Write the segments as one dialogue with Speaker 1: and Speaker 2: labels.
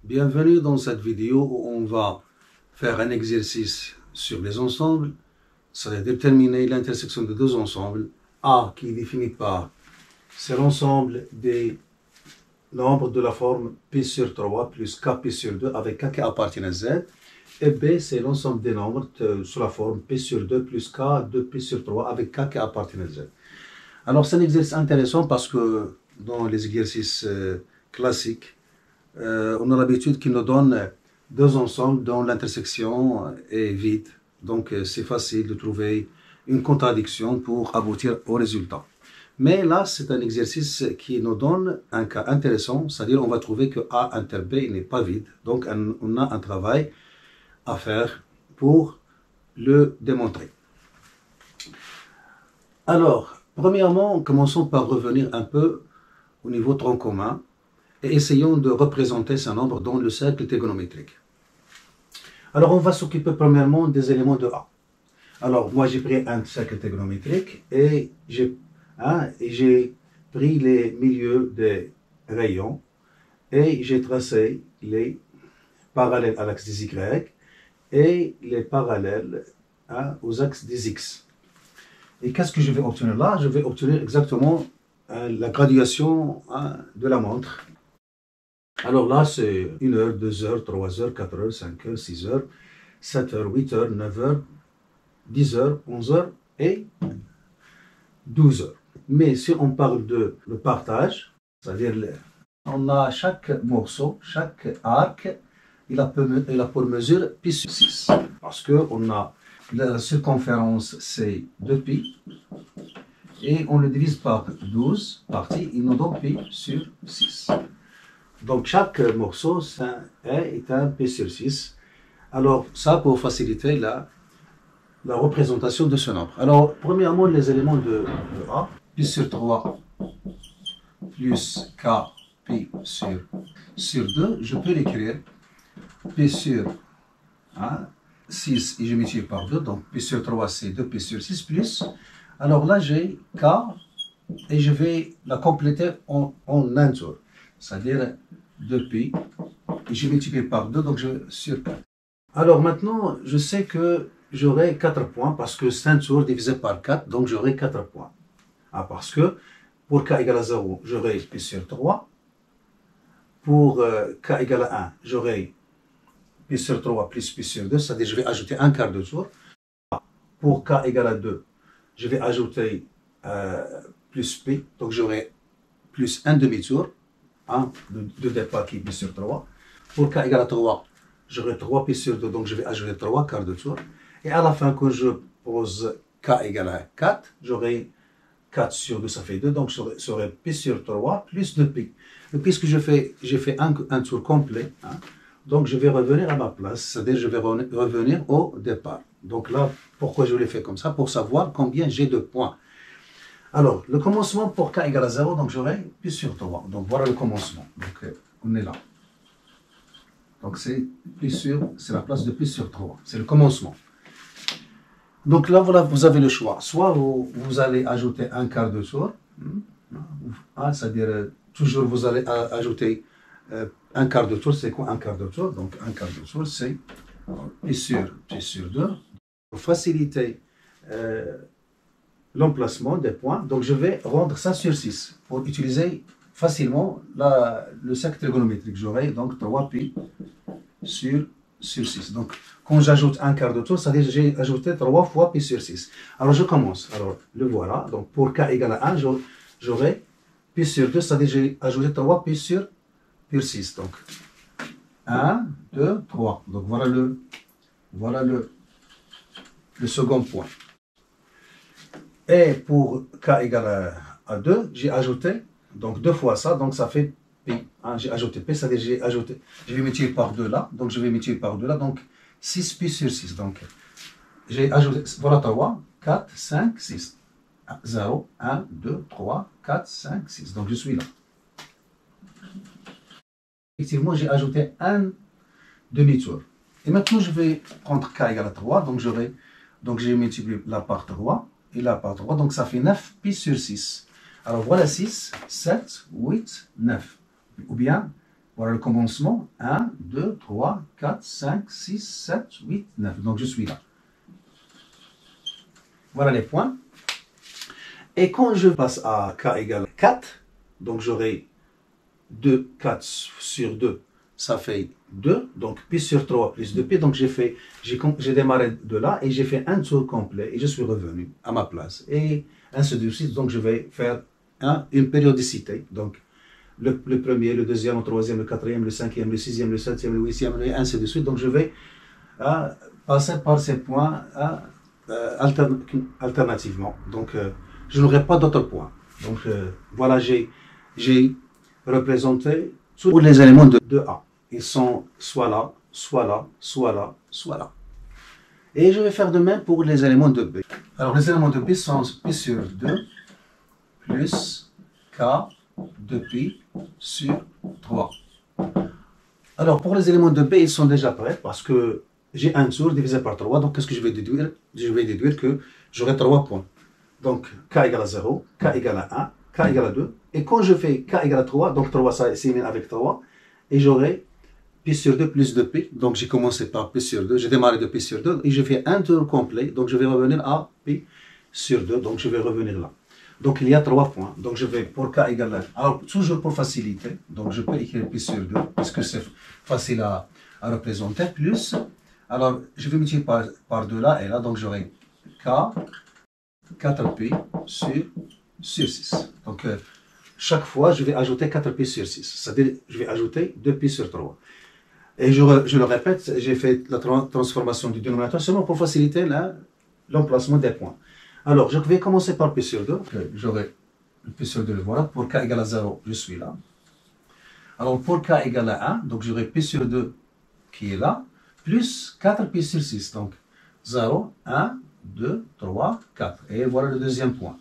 Speaker 1: Bienvenue dans cette vidéo où on va faire un exercice sur les ensembles, c'est-à-dire déterminer l'intersection de deux ensembles. A qui est défini par, c'est l'ensemble des nombres de la forme P sur 3 plus K sur 2 avec K qui appartient à Z. Et B, c'est l'ensemble des nombres sous la forme P sur 2 plus K, 2P sur 3 avec K qui appartient à Z. Alors c'est un exercice intéressant parce que dans les exercices classiques, on a l'habitude qu'il nous donne deux ensembles dont l'intersection est vide. Donc c'est facile de trouver une contradiction pour aboutir au résultat. Mais là, c'est un exercice qui nous donne un cas intéressant, c'est-à-dire on va trouver que A inter B n'est pas vide. Donc on a un travail à faire pour le démontrer. Alors, premièrement, commençons par revenir un peu au niveau tronc commun et essayons de représenter ce nombre dans le cercle trigonométrique. Alors, on va s'occuper premièrement des éléments de A. Alors, moi, j'ai pris un cercle trigonométrique et j'ai pris les milieux des rayons et j'ai tracé les parallèles à l'axe des Y et les parallèles aux axes des X. Et qu'est-ce que je vais obtenir là? Je vais obtenir exactement la graduation de la montre. Alors là, c'est 1 heure, 2 heures, 3 heures, 4 heures, 5 heures, 6 heures, 7 heures, 8 heures, 9 heures, 10 heures, 11 heures et 12 heures. Mais si on parle de le partage, c'est-à-dire on a chaque morceau, chaque arc, il a pour mesure pi sur 6. Parce qu'on a la circonférence, c'est 2pi, et on le divise par 12 parties, il nous donne pi sur 6. Donc chaque morceau est un pi sur 6. Alors ça pour faciliter la représentation de ce nombre. Alors premièrement les éléments de A, pi sur 3 plus K pi sur 2, je peux l'écrire pi sur 6 et je multiplie par 2, donc pi sur 3 c'est 2 pi sur 6 plus, alors là j'ai K et je vais la compléter en un tour, c'est-à-dire 2pi et je multiplie par 2, donc je sur 4. Alors maintenant je sais que j'aurai 4 points parce que c'est un tour divisé par 4, donc j'aurai 4 points. Parce que pour K égale à 0, j'aurai pi sur 3. Pour K égale à 1, j'aurai pi sur 3 plus pi sur 2, c'est-à-dire je vais ajouter un quart de tour. Pour K égale à 2, je vais ajouter plus pi, donc j'aurai plus un demi-tour, de départ qui est pi sur 3. Pour K égale à 3, j'aurai 3 pi sur 2, donc je vais ajouter 3 quarts de tour. Et à la fin, quand je pose K égale à 4, j'aurai 4 sur 2, ça fait 2, donc ça aurait pi sur 3 plus 2pi. Et puisque j'ai fait un tour complet, donc je vais revenir à ma place, c'est-à-dire je vais revenir au départ. Donc là, pourquoi je l'ai fait comme ça? Pour savoir combien j'ai de points. Alors, le commencement pour K égale à 0, donc j'aurai pi sur 3. Donc voilà le commencement. Donc on est là. Donc c'est la place de pi sur 3. C'est le commencement. Donc là, voilà, vous avez le choix. Soit vous allez ajouter un quart de tour, c'est-à-dire toujours vous allez ajouter un quart de tour. C'est quoi un quart de tour? Donc un quart de tour, c'est pi sur 2. Pour faciliter l'emplacement des points, donc je vais rendre ça sur 6 pour utiliser facilement le cercle trigonométrique. J'aurai donc 3pi sur 6. Donc, quand j'ajoute un quart de tour, c'est-à-dire que j'ai ajouté 3 fois pi sur 6. Alors, je commence. Alors, le voilà. Donc, pour K égale à 1, j'aurai pi sur 2, c'est-à-dire que j'ai ajouté 3 pi sur 6. Donc, 1, 2, 3. Donc, voilà le second point. Et pour K égale à 2, j'ai ajouté donc 2 fois ça, donc ça fait pi. J'ai ajouté pi, c'est-à-dire je vais multiplier par 2 là, donc je vais multiplier par 2 là, donc 6 pi sur 6. Donc j'ai ajouté, voilà 3, 4, 5, 6. 0, 1, 2, 3, 4, 5, 6. Donc je suis là. Effectivement, j'ai ajouté un demi-tour. Et maintenant, je vais prendre K égale à 3, donc j'ai multiplié là par 3 et là par 3, donc ça fait 9 pi sur 6. Alors voilà 6, 7, 8, 9. Ou bien Voilà le commencement. 1, 2, 3, 4, 5, 6, 7, 8, 9. Donc je suis là. Voilà les points. Et quand je passe à k égale 4, donc j'aurai 2, 4 sur 2, ça fait 2. Donc pi sur 3 plus 2pi. Donc j'ai démarré de là et j'ai fait un tour complet et je suis revenu à ma place. Et ainsi de suite. Donc je vais faire une périodicité. Donc le premier, le deuxième, le troisième, le quatrième, le cinquième, le sixième, le septième, le huitième, et ainsi de suite. Donc je vais passer par ces points alternativement. Donc je n'aurai pas d'autres points. Donc voilà, j'ai représenté tous les éléments de A. Ils sont soit là, soit là, soit là, soit là. Et je vais faire de même pour les éléments de B. Alors les éléments de B sont pi sur 2 plus K de pi sur 3. Alors pour les éléments de B, ils sont déjà prêts parce que j'ai un tour divisé par 3. Donc qu'est-ce que je vais déduire? Je vais déduire que j'aurai 3 points. Donc K égale à 0, K égale à 1, K égale à 2. Et quand je fais K égale à 3, donc 3 ça s'élimine avec 3, et j'aurai pi sur 2 plus 2pi. Donc j'ai commencé par pi sur 2, j'ai démarré de pi sur 2, et je fais un tour complet. Donc je vais revenir à pi sur 2, donc je vais revenir là. Donc il y a 3 points. Donc je vais pour k égale à... Alors toujours pour faciliter, donc je peux écrire pi sur 2, parce que c'est facile à représenter, plus... Alors je vais multiplier par 2 là et là, donc j'aurai k 4pi sur 6. Donc chaque fois je vais ajouter 4pi sur 6, c'est-à-dire je vais ajouter 2pi sur 3. Et je le répète, j'ai fait la transformation du dénominateur seulement pour faciliter l'emplacement des points. Alors, je vais commencer par pi sur 2. J'aurai le pi sur 2, le voilà. Pour k égale à 0, je suis là. Alors, pour k égale à 1, donc j'aurai pi sur 2 qui est là, plus 4 pi sur 6. Donc, 0, 1, 2, 3, 4. Et voilà le deuxième point.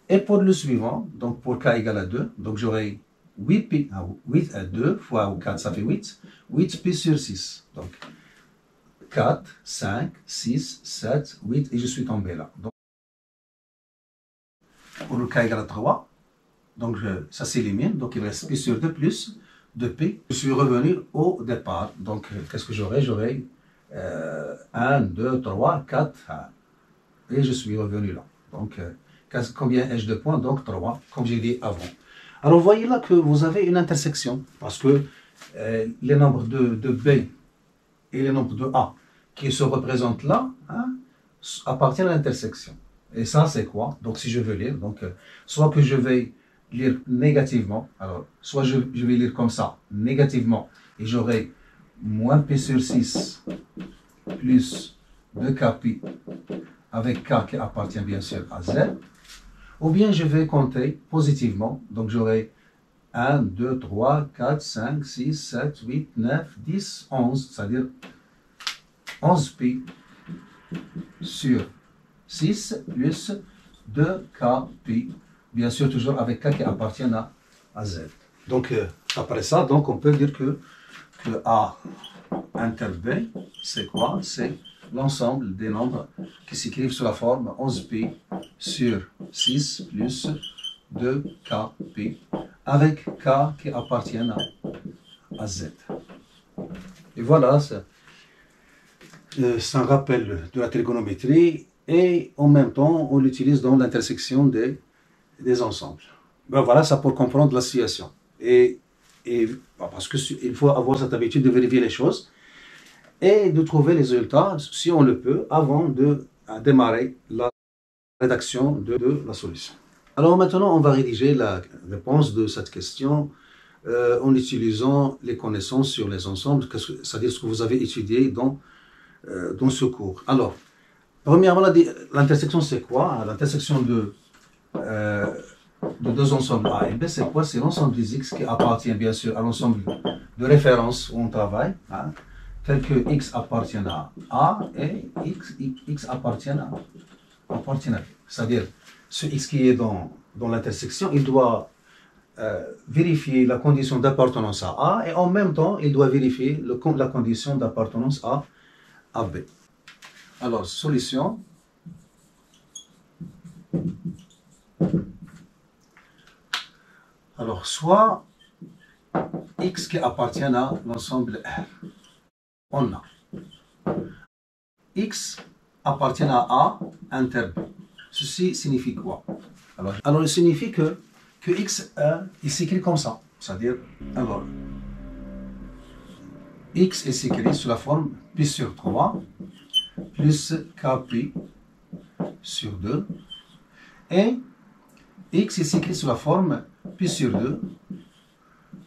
Speaker 1: Et pour le suivant, donc pour k égale à 2, donc j'aurai 8 pi, 8 à 2 fois 4, ça fait 8. 8 pi sur 6. Donc, 4, 5, 6, 7, 8, et je suis tombé là. Donc, pour le k égale à 3, donc ça s'élimine, donc il reste pi sur 2 plus 2pi. Je suis revenu au départ, donc qu'est-ce que j'aurai? J'aurai 1, 2, 3, 4, et je suis revenu là. Donc, combien ai-je de points? Donc 3, comme j'ai dit avant. Alors, vous voyez là que vous avez une intersection, parce que les nombres de B et les nombres de A qui se représentent là appartiennent à l'intersection. Et ça, c'est quoi? Donc, si je veux lire, donc, soit que je vais lire négativement, alors, soit je vais lire comme ça, négativement, et j'aurai moins P sur 6 plus 2K pi avec K qui appartient bien sûr à Z, ou bien je vais compter positivement, donc j'aurai 1, 2, 3, 4, 5, 6, 7, 8, 9, 10, 11, c'est-à-dire 11 pi sur 6 plus 2k pi, bien sûr toujours avec k qui appartient à z. Donc après ça, donc on peut dire que A inter B, c'est quoi? C'est l'ensemble des nombres qui s'écrivent sous la forme 11 pi sur 6 plus 2k pi, avec k qui appartient à z. Et voilà, c'est un rappel de la trigonométrie et en même temps on l'utilise dans l'intersection des ensembles. Ben voilà, ça pour comprendre la situation. Et parce qu'il faut avoir cette habitude de vérifier les choses et de trouver les résultats, si on le peut, avant de démarrer la rédaction de la solution. Alors maintenant, on va rédiger la réponse de cette question en utilisant les connaissances sur les ensembles, c'est-à-dire ce que vous avez étudié dans ce cours. Alors, premièrement, l'intersection c'est quoi? L'intersection de deux ensembles A et B, c'est quoi? C'est l'ensemble des X qui appartient bien sûr à l'ensemble de référence où on travaille, tel que X appartient à A et X appartient à B. C'est-à-dire, ce X qui est dans l'intersection, il doit vérifier la condition d'appartenance à A et en même temps, il doit vérifier la condition d'appartenance à B. Alors, solution. Alors, soit X qui appartient à l'ensemble R. On a X appartient à A inter B. Ceci signifie quoi? Alors il signifie que X il s'écrit comme ça. C'est-à-dire, alors, X est écrit sous la forme pi sur 3 plus kpi sur 2 et X est écrit sous la forme pi sur 2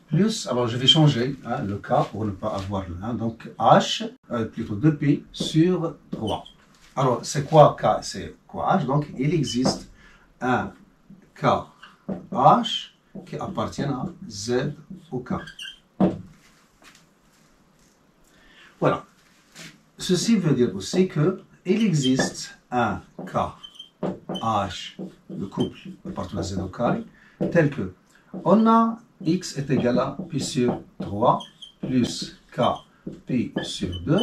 Speaker 1: plus, alors je vais changer le K pour ne pas avoir le 1, donc H, plutôt 2pi sur 3. Alors c'est quoi K, c'est quoi H? Donc il existe un KH qui appartient à Z au K. Voilà. Ceci veut dire aussi qu'il existe un KH, le couple appartenant à Z au carré, tel que on a X est égal à pi sur 3 plus K pi sur 2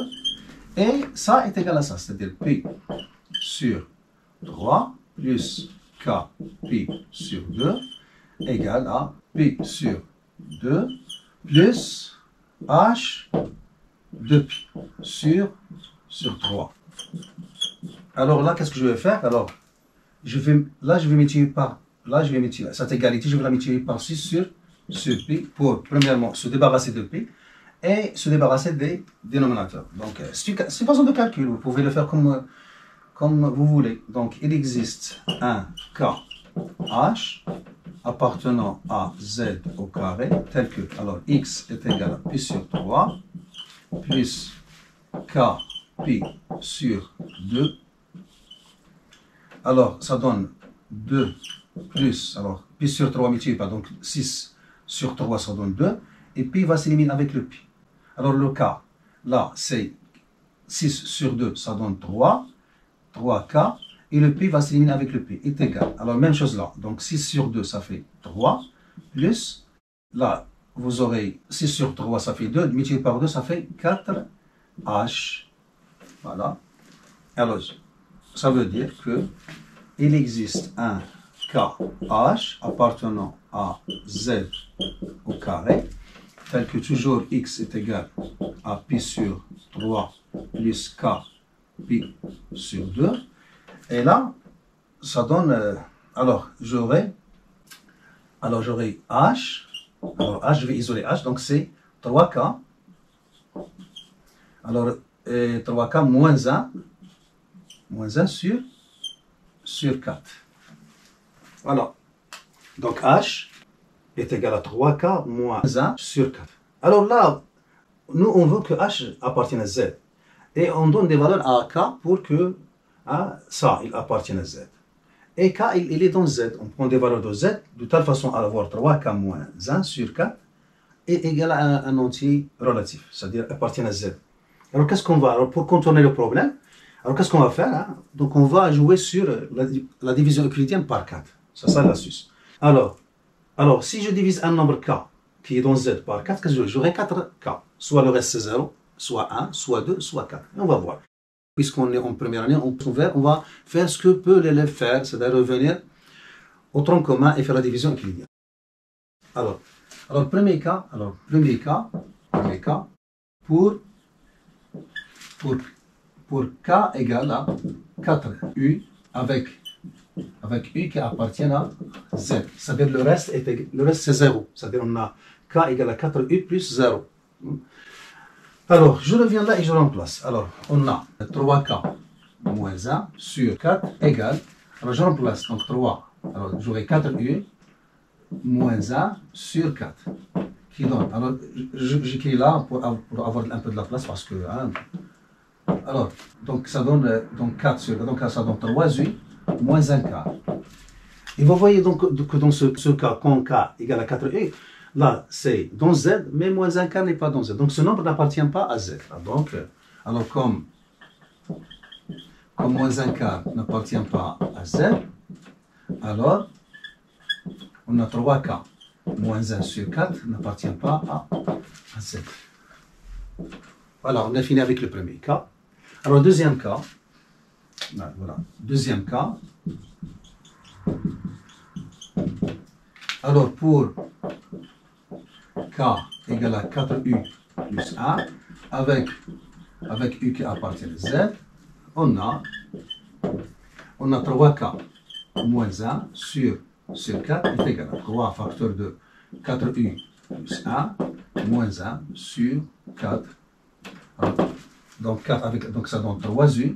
Speaker 1: et ça est égal à ça, c'est-à-dire pi sur 3 plus K pi sur 2 égale à pi sur 2 plus H 2pi sur 3. Alors là, qu'est-ce que je vais faire? Alors, je vais multiplier par, cette égalité, je vais la multiplier par 6 sur pi pour, premièrement, se débarrasser de pi et se débarrasser des dénominateurs. Donc, c'est une façon de calcul, vous pouvez le faire comme vous voulez. Donc, il existe un KH appartenant à Z au carré, tel que, alors, X est égal à pi sur 3 plus K pi sur 2. Alors, ça donne 2 plus, alors, pi sur 3 multiplié par, donc 6 sur 3, ça donne 2. Et pi va s'éliminer avec le pi. Alors, le K, là, c'est 6 sur 2, ça donne 3. 3K. Et le pi va s'éliminer avec le pi. Est égal. Alors, même chose là. Donc, 6 sur 2, ça fait 3. Plus, là, vous aurez 6 sur 3, ça fait 2. Multiplié par 2, ça fait 4H. Voilà. Alors, ça veut dire que il existe un KH appartenant à Z au carré, tel que toujours X est égal à pi sur 3 plus K pi sur 2. Et là, ça donne, alors j'aurai H, alors H, je vais isoler H, donc c'est 3K, alors 3K moins 1 sur 4. Voilà, donc H est égal à 3K moins 1 sur 4. Alors là, nous on veut que H appartienne à Z. Et on donne des valeurs à K pour que ça, il appartienne à Z. Et K, il est dans Z. On prend des valeurs de Z de telle façon à avoir 3K moins 1 sur 4 est égal à un entier relatif, c'est-à-dire appartient à Z. Alors qu'est-ce qu'on va, alors pour contourner le problème, alors qu'est-ce qu'on va faire? Donc on va jouer sur la division euclidienne par 4. C'est ça l'astuce. Alors, si je divise un nombre K qui est dans Z par 4, qu'est-ce que j'aurai 4K. Soit le reste c'est 0, soit 1, soit 2, soit 4. Et on va voir. Puisqu'on est en première année, on va faire ce que peut l'élève faire, c'est-à-dire revenir au tronc commun et faire la division euclidienne. Alors premier cas, pour K égale à 4U avec U qui appartient à Z. C'est-à-dire le reste c'est 0. C'est-à-dire on a K égale à 4U plus 0. Alors, je reviens là et je remplace. Alors, on a 3K moins 1 sur 4 égale. Alors, je remplace. Donc, 3. Alors, j'aurai 4U moins 1 sur 4. Qui donne. Alors, j'écris là pour avoir un peu de la place parce que. Alors, donc, ça donne donc 4 sur 4. Donc, ça donne 3U moins 1 quart. Et vous voyez donc que dans ce cas, quand K égale à 4U, là, c'est dans Z, mais moins 1 quart n'est pas dans Z. Donc, ce nombre n'appartient pas à Z. Donc, alors comme moins 1 quart n'appartient pas à Z, alors, on a 3K moins 1 sur 4 n'appartient pas à Z. Voilà, on a fini avec le premier cas. Alors, deuxième cas. Voilà, deuxième cas. Alors, pour K égale à 4U plus 1, avec U qui appartient à Z, on a 3K moins 1 sur 4 est égal à 3 facteur de 4U plus 1 moins 1 sur 4. Alors, donc, 4 avec, donc ça donne 3U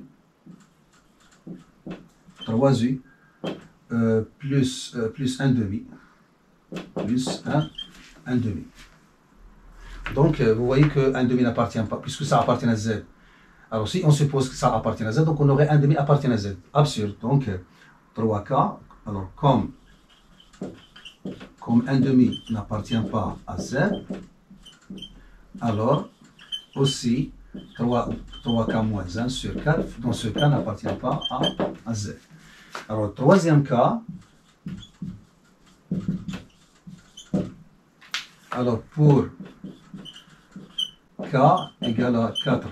Speaker 1: plus 1 demi. Plus 1 demi. Donc, vous voyez que 1 demi n'appartient pas, puisque ça appartient à Z. Alors, si on suppose que ça appartient à Z, donc on aurait 1 demi appartient à Z. Absurde. Donc, 3K, alors comme 1 demi n'appartient pas à Z, alors aussi 3K moins 1 sur 4, dans ce cas, n'appartient pas à Z. Alors, troisième cas, alors pour K égale à 4,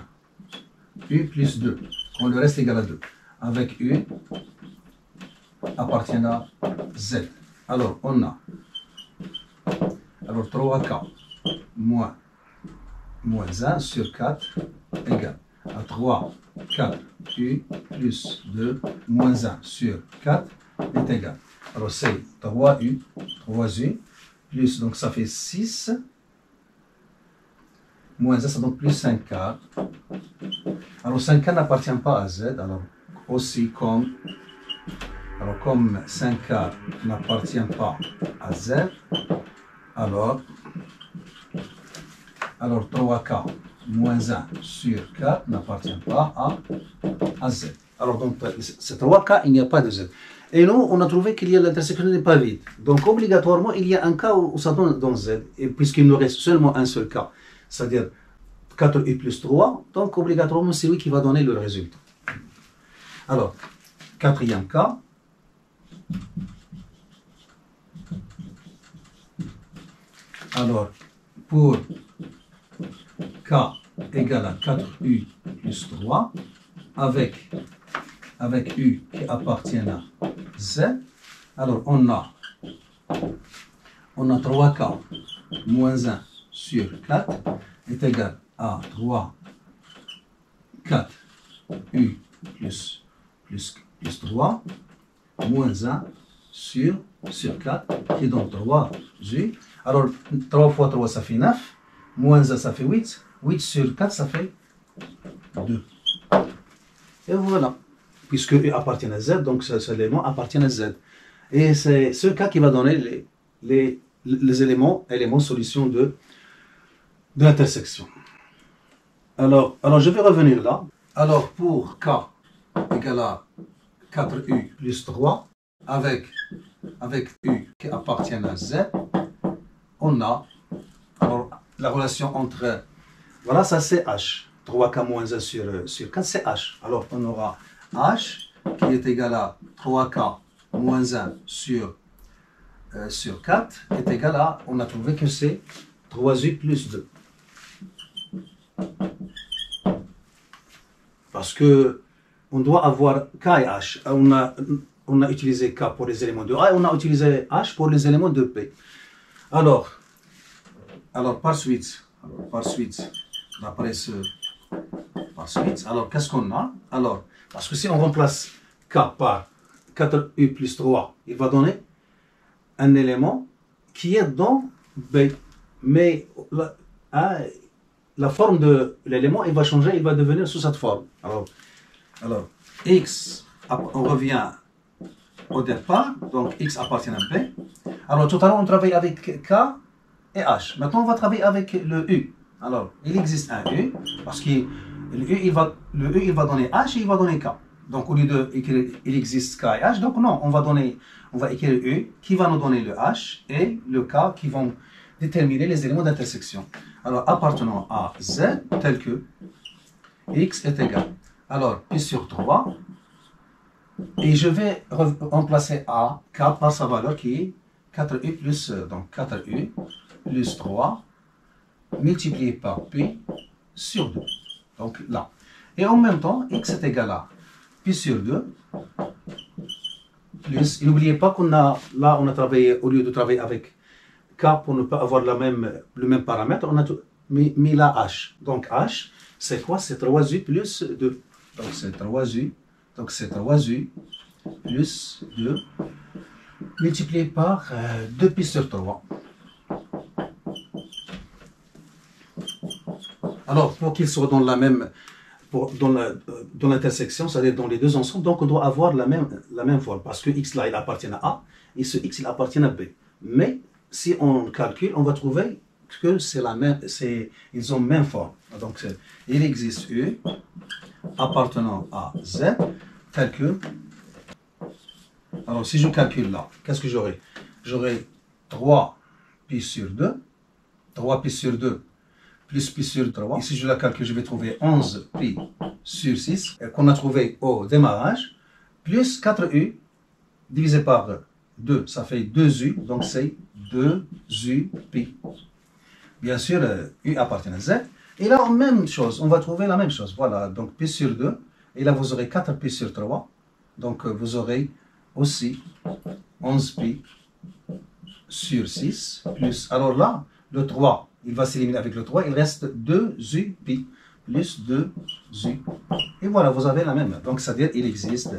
Speaker 1: U plus 2, on le reste égal à 2, avec U appartient à Z. Alors, on a 3K moins 1 sur 4 égale à 3, 4, U plus 2 moins 1 sur 4 est égal. Alors, c'est 3U plus, donc ça fait 6, moins 1, ça donne plus 5K. Alors, 5K n'appartient pas à Z, alors aussi comme 5K n'appartient pas à Z, alors 3K moins 1 sur 4 n'appartient pas à Z. Alors, donc, c'est 3K, il n'y a pas de Z. Et nous, on a trouvé qu'il y a l'intersection n'est pas vide. Donc, obligatoirement, il y a un cas où ça donne dans Z, et puisqu'il nous reste seulement un seul cas, c'est-à-dire 4U plus 3, donc obligatoirement, c'est lui qui va donner le résultat. Alors, quatrième cas. Alors, pour K égale à 4U plus 3, avec U qui appartient à Z, alors on a 3K moins 1 sur 4 est égal à 4U plus 3 moins 1 sur 4 qui donne 3U. Alors 3 fois 3 ça fait 9, moins 1 ça fait 8, 8 sur 4 ça fait 2. Et voilà. Puisque U appartient à Z, donc cet élément appartient à Z. Et c'est ce cas qui va donner les éléments solutions de l'intersection. Alors, je vais revenir là. Alors, pour K égale à 4U plus 3, avec U qui appartient à Z, on a alors, la relation entre... Voilà, ça c'est H. 3K moins 1 sur 4, c'est H. Alors, on aura H qui est égal à 3K moins 1 sur 4 est égal à, on a trouvé que c'est 3U plus 2. Parce que on doit avoir K et H. On a utilisé K pour les éléments de A et on a utilisé H pour les éléments de P. Alors par suite, alors qu'est-ce qu'on a? Alors, parce que si on remplace K par 4U plus 3, il va donner un élément qui est dans B. Mais la forme de l'élément, il va changer, il va devenir sous cette forme. Alors X, on revient au départ, donc X appartient à B. Alors tout à l'heure, on travaille avec K et H. Maintenant, on va travailler avec le U. Alors, il existe un U, parce que le U, il va donner H et il va donner K. Donc, au lieu de écrire il existe K et H, donc non, on va écrire U qui va nous donner le H et le K qui vont déterminer les éléments d'intersection. Alors, appartenant à Z, tel que X est égal. Alors, Pi sur 3, et je vais remplacer A, K par sa valeur qui est 4U plus, donc 4U plus 3 multiplié par Pi sur 2. Donc là. Et en même temps, X est égal à Pi sur 2 plus, et n'oubliez pas qu'on a, là on a travaillé, au lieu de travailler avec K, pour ne pas avoir le même paramètre, on a mis la H. Donc H, c'est quoi? C'est 3U plus 2. Donc c'est 3U. Donc c'est 3U plus 2 multiplié par 2pi sur 3. Alors, pour qu'ils soient dans la même, dans l'intersection, c'est-à-dire dans les deux ensembles, donc on doit avoir la même forme, parce que x là, il appartient à A, et ce x, il appartient à B. Mais, si on calcule, on va trouver que ils ont même forme. Donc, il existe U appartenant à Z, tel que... Alors, si je calcule là, qu'est-ce que j'aurai? J'aurai 3pi sur 2, 3pi sur 2, plus pi sur 3. Ici, je la calcule, je vais trouver 11pi sur 6, qu'on a trouvé au démarrage, plus 4u divisé par 2, ça fait 2u, donc c'est 2upi. Bien sûr, u appartient à z. Et là, même chose, on va trouver la même chose. Voilà, donc pi sur 2, et là, vous aurez 4pi sur 3, donc vous aurez aussi 11pi sur 6, plus, alors là, le 3, il va s'éliminer avec le 3, il reste 2upi plus 2u. Et voilà, vous avez la même. Donc, c'est-à-dire, il existe.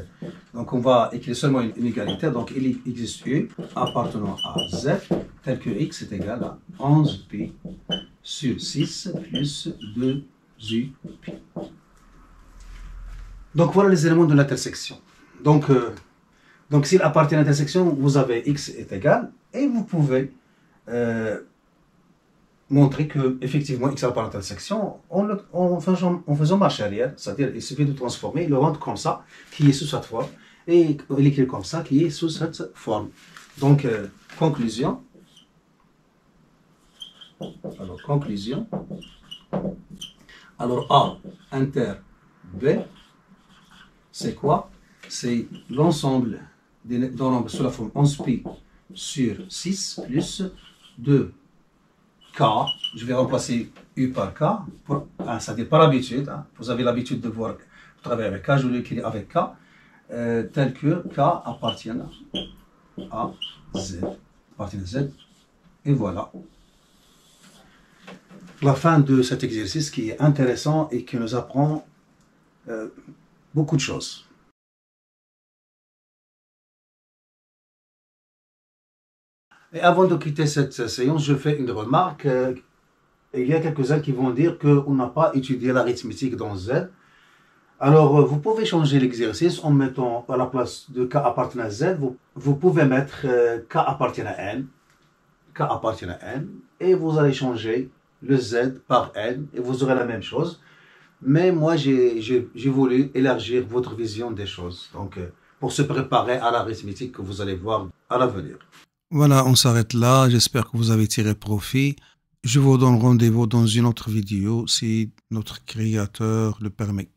Speaker 1: Donc, on va écrire seulement une égalité. Donc, il existe u appartenant à z, tel que x est égal à 11pi sur 6 plus 2upi. Donc, voilà les éléments de l'intersection. Donc s'il appartient à l'intersection, vous avez x est égal, et vous pouvez montrer que effectivement x appartient à l'intersection en faisant marche arrière, c'est-à-dire il suffit de transformer, le rendre comme ça, qui est sous cette forme, et l'écrire comme ça, qui est sous cette forme. Donc, conclusion. Alors, conclusion. Alors, A inter B, c'est quoi? C'est l'ensemble des nombres sous la forme 11pi sur 6 plus 2k. Je vais remplacer u par k, c'est-à-dire par habitude. Vous avez l'habitude de voir travailler avec k, je vais l'écrire avec k, tel que k appartient à z. Et voilà. La fin de cet exercice qui est intéressant et qui nous apprend beaucoup de choses. Et avant de quitter cette séance, je fais une remarque. Il y a quelques-uns qui vont dire qu'on n'a pas étudié l'arithmétique dans Z. Alors, vous pouvez changer l'exercice en mettant à la place de k appartient à Z, vous pouvez mettre k appartient à n, et vous allez changer le Z par n, et vous aurez la même chose. Mais moi, j'ai voulu élargir votre vision des choses, donc pour se préparer à l'arithmétique que vous allez voir à l'avenir.
Speaker 2: Voilà, on s'arrête là. J'espère que vous avez tiré profit. Je vous donne rendez-vous dans une autre vidéo si notre créateur le permet.